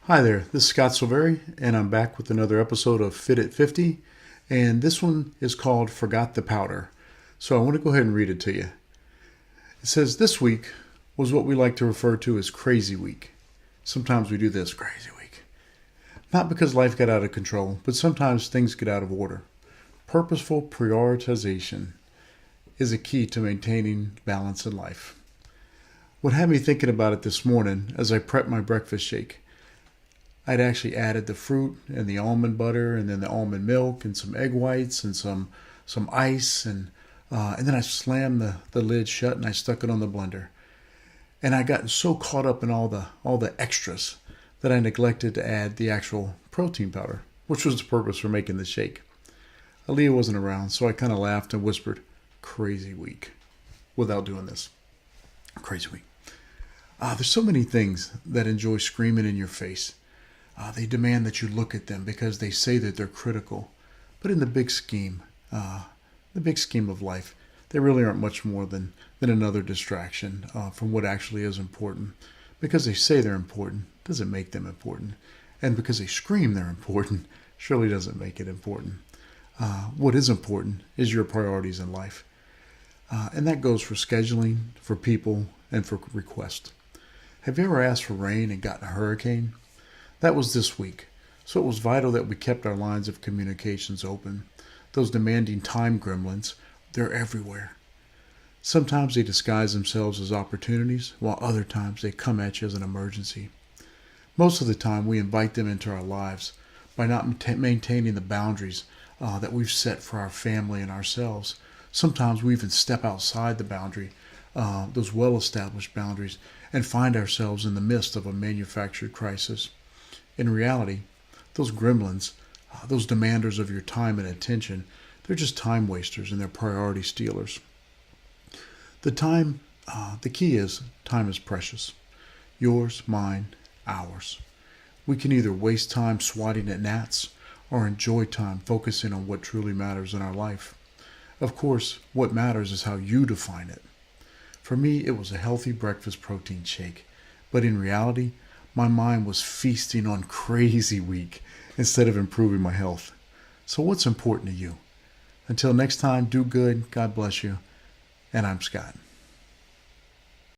Hi there, this is Scott Silveri, and I'm back with another episode of Fit at 50, and this one is called Forgot the Powder. So I want to go ahead and read it to you. It says, this week was what we like to refer to as Crazy Week. Sometimes we do this, Crazy Week. Not because life got out of control, but sometimes things get out of order. Purposeful prioritization is a key to maintaining balance in life. What had me thinking about it this morning as I prepped my breakfast shake, I'd actually added the fruit and the almond butter and then the almond milk and some egg whites and some ice and then I slammed the lid shut and I stuck it on the blender. And I got so caught up in all the extras that I neglected to add the actual protein powder, which was the purpose for making the shake. Leah wasn't around, so I kind of laughed and whispered, "Crazy week," without doing this. Crazy week. There's so many things that enjoy screaming in your face. They demand that you look at them because they say that they're critical. But in the big scheme of life, they really aren't much more than another distraction from what actually is important. Because they say they're important doesn't make them important. And because they scream they're important surely doesn't make it important. What is important is your priorities in life. And that goes for scheduling, for people, and for requests. Have you ever asked for rain and gotten a hurricane? That was this week, so it was vital that we kept our lines of communications open. Those demanding time gremlins, they're everywhere. Sometimes they disguise themselves as opportunities, while other times they come at you as an emergency. Most of the time we invite them into our lives by not maintaining the boundaries that we've set for our family and ourselves. Sometimes we even step outside the boundary, those well-established boundaries, and find ourselves in the midst of a manufactured crisis. In reality, those gremlins, those demanders of your time and attention, they're just time wasters and they're priority stealers. The key is time is precious. Yours, mine, ours. We can either waste time swatting at gnats or enjoy time focusing on what truly matters in our life. Of course, what matters is how you define it. For me, it was a healthy breakfast protein shake, but in reality, my mind was feasting on Crazy Week instead of improving my health. So what's important to you? Until next time, do good, God bless you, and I'm Scott.